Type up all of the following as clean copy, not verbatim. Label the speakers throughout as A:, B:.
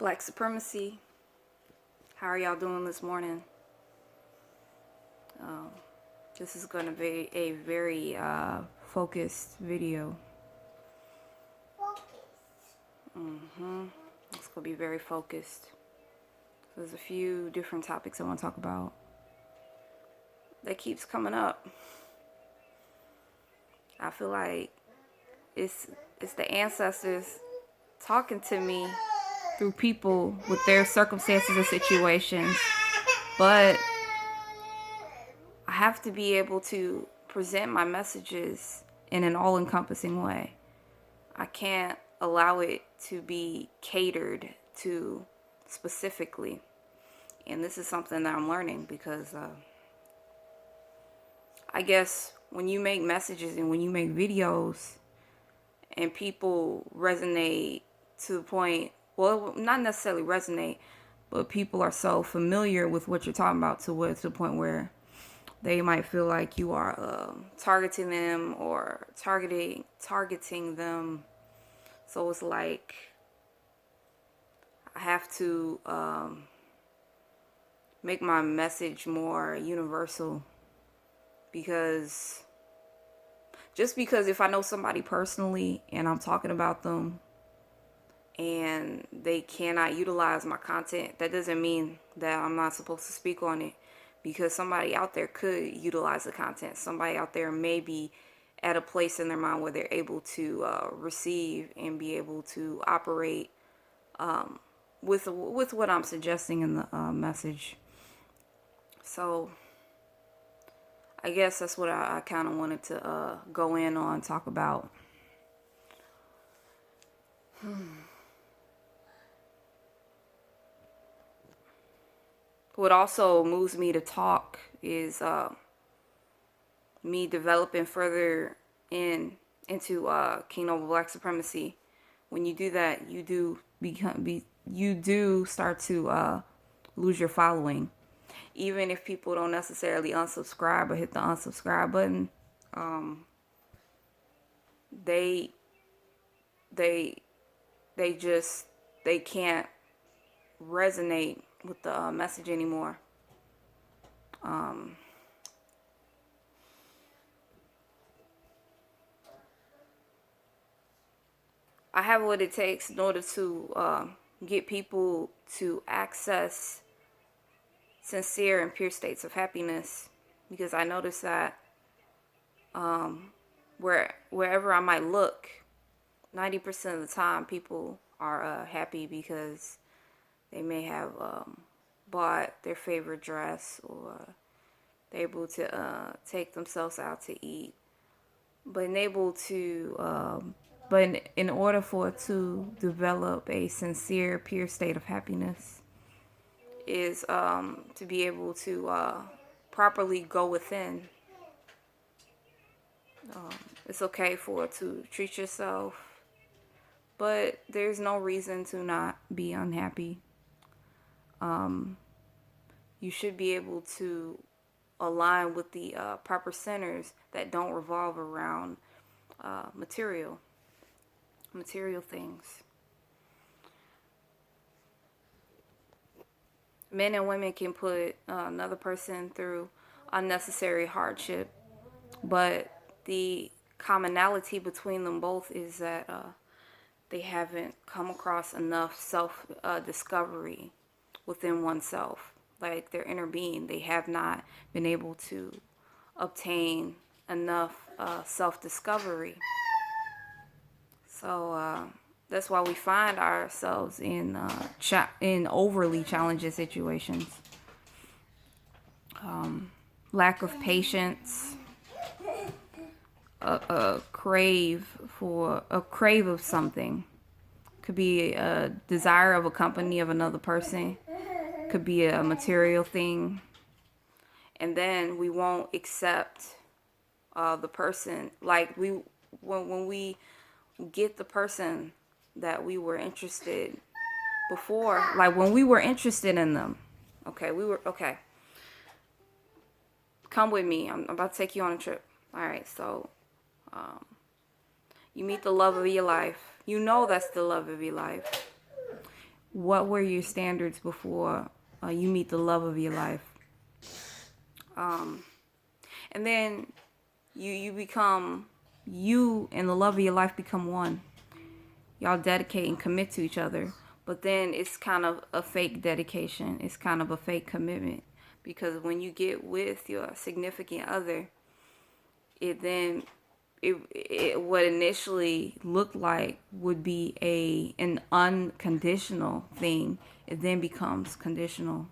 A: Black Supremacy. How are y'all doing this morning? This is going to be a very focused video. It's going to be very focused. There's a few different topics I want to talk about that keeps coming up. I feel like it's the ancestors talking to me through people with their circumstances and situations, but I have to be able to present my messages in an all-encompassing way. I can't allow it to be catered to specifically. And this is something that I'm learning because I guess when you make messages and when you make videos and people resonate to the point, well, not necessarily resonate, but people are so familiar with what you're talking about to the point where they might feel like you are targeting them or targeting them. So it's like I have to make my message more universal, because if I know somebody personally and I'm talking about them and they cannot utilize my content, that doesn't mean that I'm not supposed to speak on it, because somebody out there could utilize the content. Somebody out there may be at a place in their mind where they're able to receive and be able to operate with what I'm suggesting in the message. So I guess that's what I kind of wanted to go in on, talk about. What also moves me to talk is me developing further into Kingdom of Black Supremacy. When you do that, you do start to lose your following. Even if people don't necessarily unsubscribe or hit the unsubscribe button, they can't resonate with the message anymore. I have what it takes in order to get people to access sincere and pure states of happiness, because I notice that wherever I might look, 90% of the time people are happy because they may have bought their favorite dress, or they're able to take themselves out to eat. But in order for it to develop a sincere, pure state of happiness, is to be able to properly go within. It's okay to treat yourself, but there's no reason to not be unhappy. You should be able to align with the proper centers that don't revolve around material things. Men and women can put another person through unnecessary hardship, but the commonality between them both is that they haven't come across enough self-discovery within oneself, like their inner being. They have not been able to obtain enough self-discovery. So that's why we find ourselves in overly challenging situations. Lack of patience, a crave of something. Could be a desire of a company of another person. Could be a material thing. And then we won't accept the person. Like when we get the person that we were interested before, like when we were interested in them. Okay. Come with me. I'm about to take you on a trip. All right, so you meet the love of your life. You know that's the love of your life. what were your standards before you meet the love of your life? And then you become, you and the love of your life become one. Y'all dedicate and commit to each other. But then it's kind of a fake dedication. It's kind of a fake commitment. Because when you get with your significant other, it what initially looked like would be an unconditional thing, it then becomes conditional.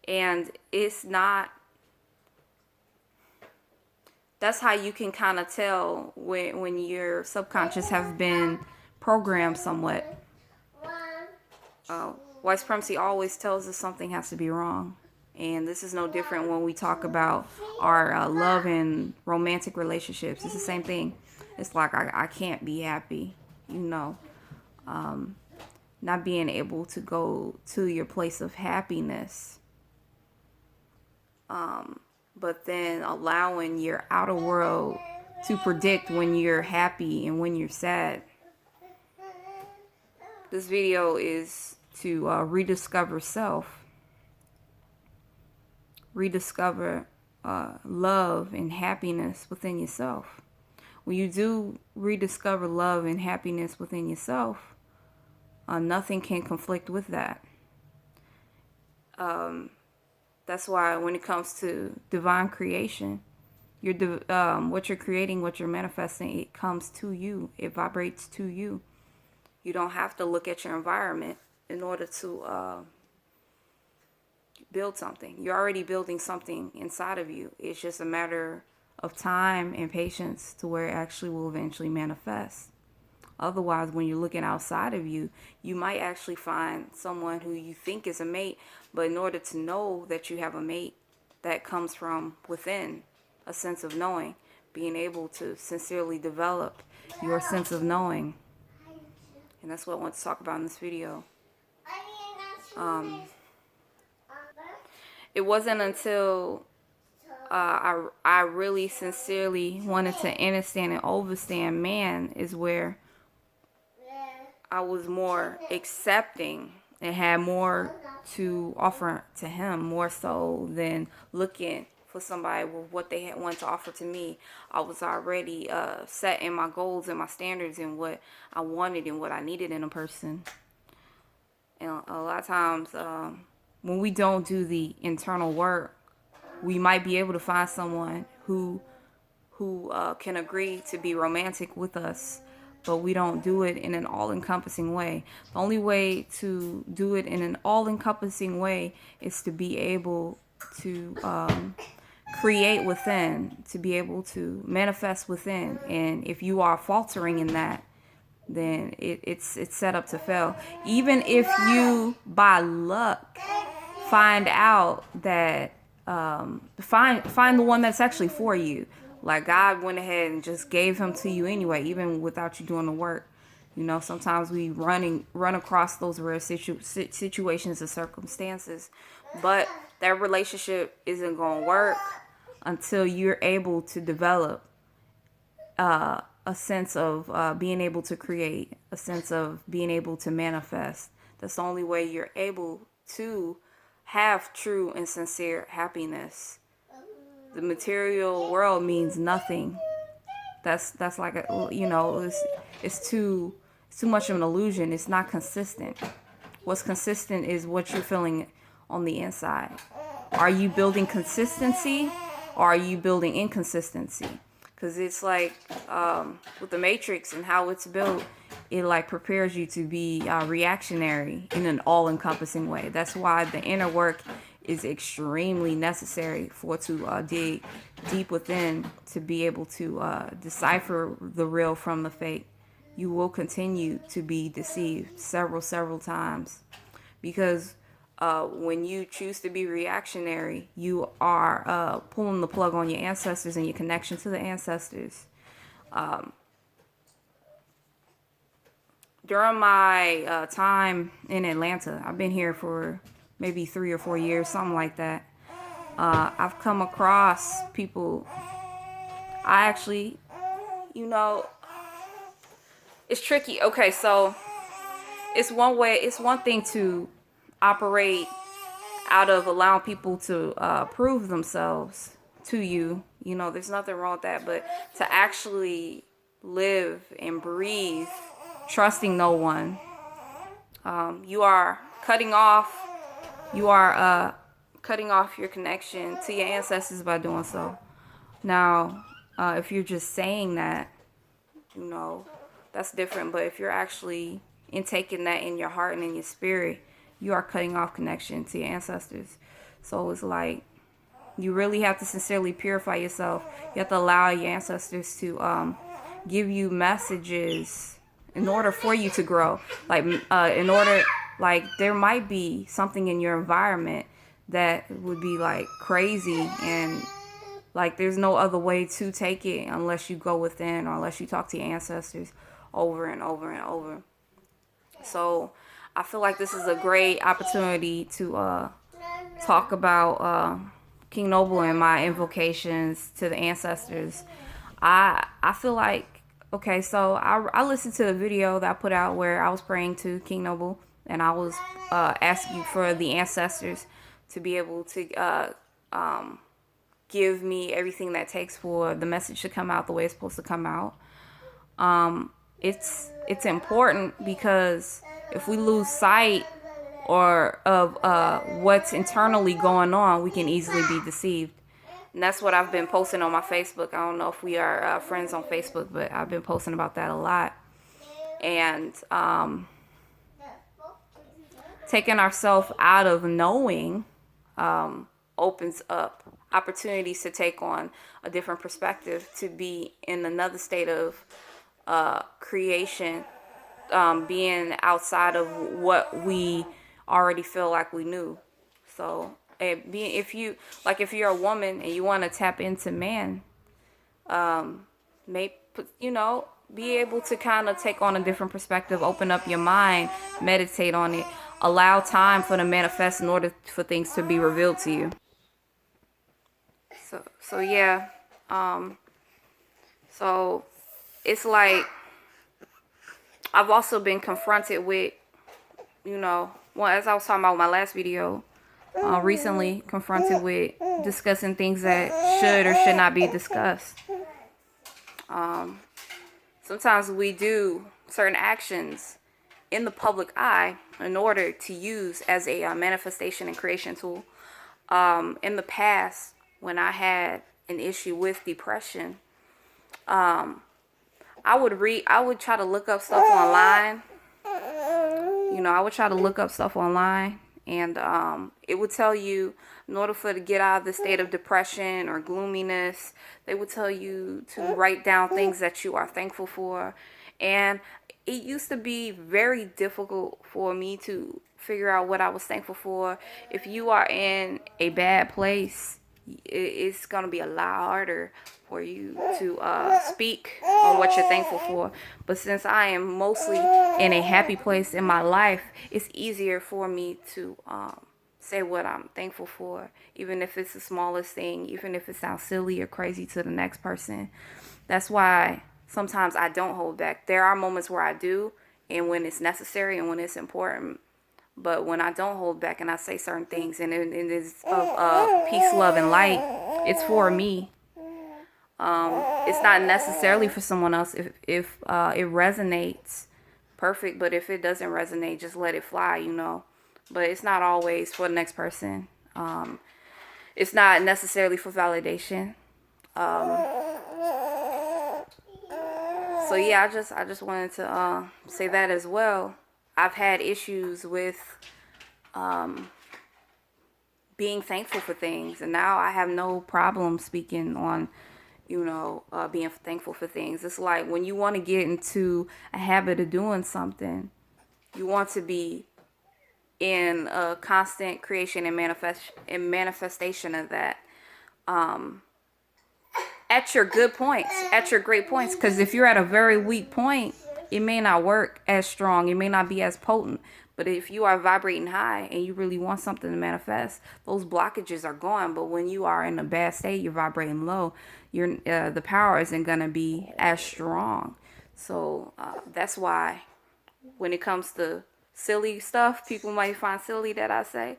A: And it's not, that's how you can kind of tell when your subconscious have been programmed somewhat. White supremacy always tells us something has to be wrong. And this is no different when we talk about our love and romantic relationships. It's the same thing. It's like I can't be happy, you know. Not being able to go to your place of happiness. But then allowing your outer world to predict when you're happy and when you're sad. This video is to rediscover self. Rediscover love and happiness within yourself. When you do rediscover love and happiness within yourself, nothing can conflict with that. That's why when it comes to divine creation, what you're creating, what you're manifesting, it comes to you. It vibrates to you. You don't have to look at your environment in order to build something. You're already building something inside of you. It's just a matter of time and patience to where it actually will eventually manifest. Otherwise, when you're looking outside of you, you might actually find someone who you think is a mate, but in order to know that you have a mate, that comes from within, a sense of knowing, being able to sincerely develop your sense of knowing. And that's what I want to talk about in this video. It wasn't until I really sincerely wanted to understand and overstand man is where I was more accepting and had more to offer to him, more so than looking for somebody with what they had wanted to offer to me. I was already set in my goals and my standards and what I wanted and what I needed in a person. And a lot of times when we don't do the internal work, we might be able to find someone who can agree to be romantic with us, but we don't do it in an all-encompassing way. The only way to do it in an all-encompassing way is to be able to create within, to be able to manifest within. And if you are faltering in that, then it's set up to fail. Even if you, by luck, find out that find the one that's actually for you. Like God went ahead and just gave him to you anyway, even without you doing the work. You know, sometimes we run across those rare situations and circumstances, but that relationship isn't going to work until you're able to develop a sense of being able to create, a sense of being able to manifest. That's the only way you're able to have true and sincere happiness. The material world means nothing. That's like it's too much of an illusion. It's not consistent. What's consistent is what you're feeling on the inside. Are you building consistency or are you building inconsistency? Because it's like with the Matrix and how it's built, it like prepares you to be reactionary in an all-encompassing way. That's why the inner work is extremely necessary to dig deep within to be able to decipher the real from the fake. You will continue to be deceived several times, because when you choose to be reactionary, you are pulling the plug on your ancestors and your connection to the ancestors. During my time in Atlanta, I've been here for maybe 3 or 4 years, something like that. I've come across people. I actually, it's tricky. Okay, so it's one thing to operate out of allowing people to prove themselves to you. You know, there's nothing wrong with that. But to actually live and breathe, trusting no one, you are cutting off. You are cutting off your connection to your ancestors by doing so. Now, if you're just saying that, you know, that's different. But if you're actually taking that in your heart and in your spirit, you are cutting off connection to your ancestors. So it's like you really have to sincerely purify yourself. You have to allow your ancestors to give you messages in order for you to grow. Like in order, like there might be something in your environment that would be like crazy, and like there's no other way to take it unless you go within or unless you talk to your ancestors over and over and over. So I feel like this is a great opportunity to talk about King Noble and my invocations to the ancestors. I feel like, okay, so I listened to the video that I put out where I was praying to King Noble, and I was asking for the ancestors to be able to give me everything that takes for the message to come out the way it's supposed to come out. It's important because if we lose sight or of what's internally going on, we can easily be deceived. And that's what I've been posting on my Facebook. I don't know if we are friends on Facebook, but I've been posting about that a lot. And taking ourselves out of knowing opens up opportunities to take on a different perspective, to be in another state of creation, being outside of what we already feel like we knew. So if you're a woman and you want to tap into man, be able to kind of take on a different perspective, open up your mind, meditate on it, allow time for the manifest in order for things to be revealed to you. So yeah, so it's like I've also been confronted with, as I was talking about my last video, recently confronted with discussing things that should or should not be discussed. Sometimes we do certain actions in the public eye in order to use as a manifestation and creation tool. In the past, when I had an issue with depression, I would try to look up stuff online. I would try to look up stuff online, and it would tell you, in order to get out of the state of depression or gloominess, they would tell you to write down things that you are thankful for. And it used to be very difficult for me to figure out what I was thankful for. If you are in a bad place, it's going to be a lot harder for you to speak on what you're thankful for. But since I am mostly in a happy place in my life, it's easier for me to say what I'm thankful for, even if it's the smallest thing, even if it sounds silly or crazy to the next person. That's why sometimes I don't hold back. There are moments where I do, and when it's necessary and when it's important. But when I don't hold back and I say certain things, and it is of peace, love, and light, it's for me. It's not necessarily for someone else. If it resonates, perfect. But if it doesn't resonate, just let it fly, But it's not always for the next person. It's not necessarily for validation. So yeah, I just wanted to say that as well. I've had issues with being thankful for things, and now I have no problem speaking on, being thankful for things. It's like when you want to get into a habit of doing something, you want to be in a constant creation and manifestation of that. At your good points, at your great points, because if you're at a very weak point, it may not work as strong. It may not be as potent. But if you are vibrating high and you really want something to manifest, those blockages are gone. But when you are in a bad state, you're vibrating low, the power isn't going to be as strong. So that's why when it comes to silly stuff people might find silly that I say,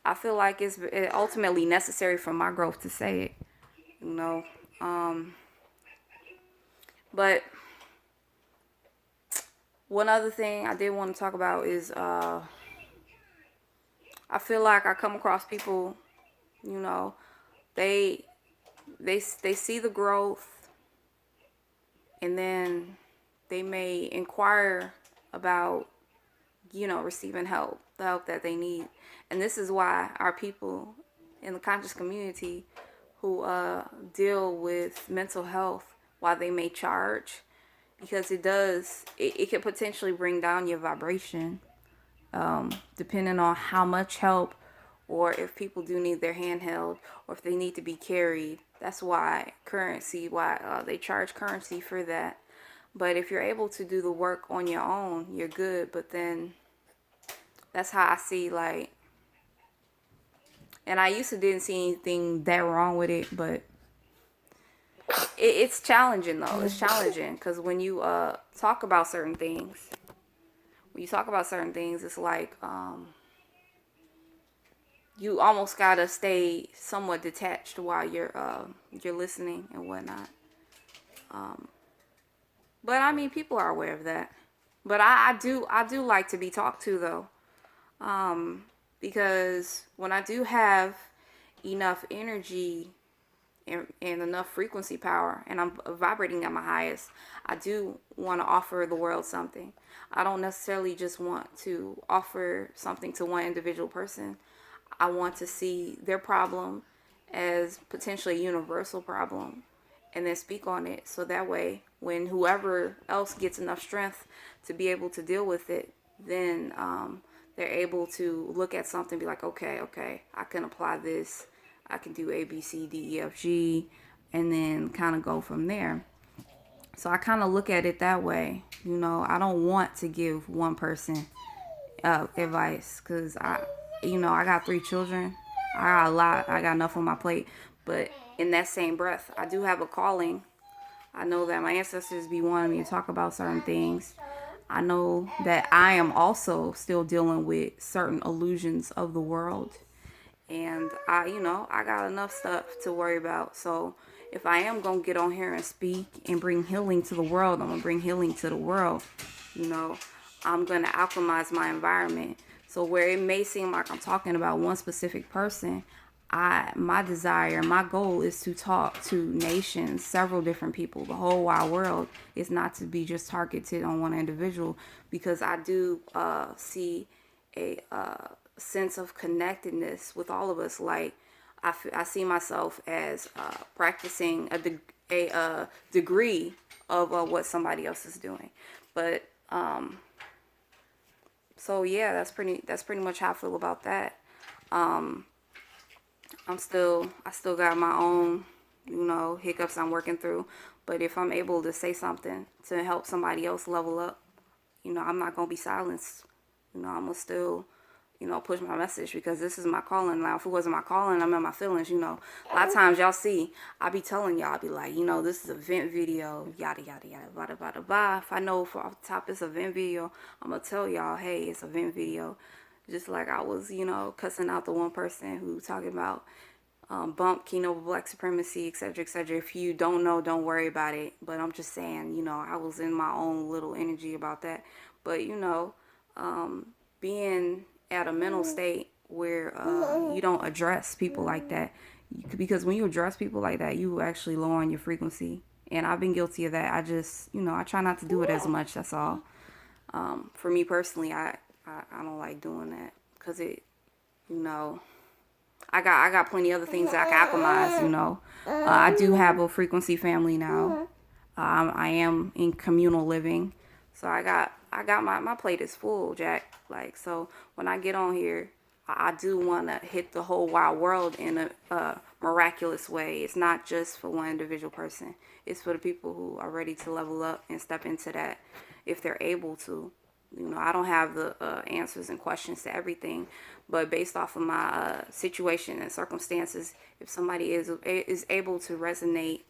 A: I feel like it's ultimately necessary for my growth to say it, you know. Um, but one other thing I did want to talk about is I feel like I come across people, you know, they they see the growth, and then they may inquire about, you know, receiving help, the help that they need. And this is why our people in the conscious community who deal with mental health, why they may charge, because it can potentially bring down your vibration, depending on how much help, or if people do need their hand held, or if they need to be carried. That's why they charge currency for that. But if you're able to do the work on your own, you're good. But then that's how I see, like, and I used to didn't see anything that wrong with it, but it's challenging though. It's challenging because when you talk about certain things, it's like you almost gotta stay somewhat detached while you're listening and whatnot. But I mean, people are aware of that. But I do like to be talked to though, because when I do have enough energy and enough frequency power, and I'm vibrating at my highest, I do want to offer the world something. I don't necessarily just want to offer something to one individual person. I want to see their problem as potentially a universal problem and then speak on it. So that way, when whoever else gets enough strength to be able to deal with it, then they're able to look at something and be like, okay, I can apply this. I can do A, B, C, D, E, F, G, and then kind of go from there. So I kind of look at it that way. You know, I don't want to give one person advice because I got 3 children. I got a lot. I got enough on my plate. But in that same breath, I do have a calling. I know that my ancestors be wanting me to talk about certain things. I know that I am also still dealing with certain illusions of the world. And I got enough stuff to worry about. So if I am going to get on here and speak and bring healing to the world, I'm going to bring healing to the world. You know, I'm going to alchemize my environment. So where it may seem like I'm talking about one specific person, my desire, my goal is to talk to nations, several different people, the whole wide world. Is not to be just targeted on one individual, because I do see a sense of connectedness with all of us. Like I see myself as practicing a degree of what somebody else is doing. But so yeah, that's pretty much how I feel about that. I still got my own, hiccups I'm working through. But if I'm able to say something to help somebody else level up, I'm not gonna be silenced. I'm gonna still, push my message, because this is my calling. Now, if it wasn't my calling, I'm in my feelings. A lot of times y'all see, I be telling y'all, I be like, this is a vent video, yada yada yada, blah blah blah blah. If I know for off the top it's a vent video, I'm gonna tell y'all, hey, it's a vent video. Just like I was, cussing out the one person who talking about bump keynote black supremacy, etc., etc. If you don't know, don't worry about it. But I'm just saying, I was in my own little energy about that. But being at a mental state where you don't address people like that, because when you address people like that, you actually lower on your frequency. And I've been guilty of that. I just, I try not to do it as much. That's all. For me personally, I don't like doing that, because it, I got plenty of other things that I can alchemize. I do have a frequency family now. I am in communal living, so I got my plate is full, Jack. Like, so when I get on here, I do want to hit the whole wide world in a miraculous way. It's not just for one individual person. It's for the people who are ready to level up and step into that if they're able to. I don't have the answers and questions to everything, but based off of my situation and circumstances, if somebody is able to resonate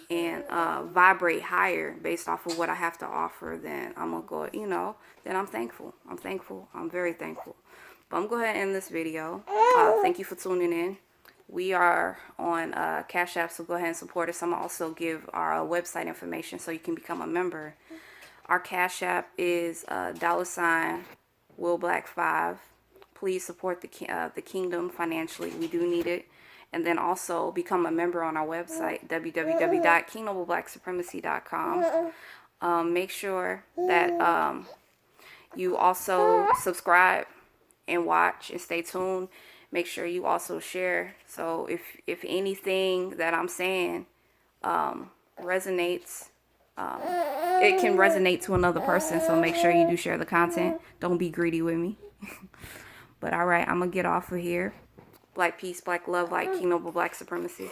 A: and vibrate higher based off of what I have to offer, then I'm gonna go, then I'm thankful. I'm very thankful. But I'm gonna go ahead and end this video. Thank you for tuning in. We are on Cash App, so go ahead and support us. I'm gonna also give our website information so you can become a member. Our Cash App is $WillBlack5. Please support the kingdom financially. We do need it. And then also become a member on our website, www.kingdomofblacksupremacy.com. Make sure that you also subscribe and watch and stay tuned. Make sure you also share. So if anything that I'm saying resonates, it can resonate to another person. So make sure you do share the content. Don't be greedy with me. But all right, I'm gonna get off of here. Black peace, black love, like Kingdom of Black Supremacy.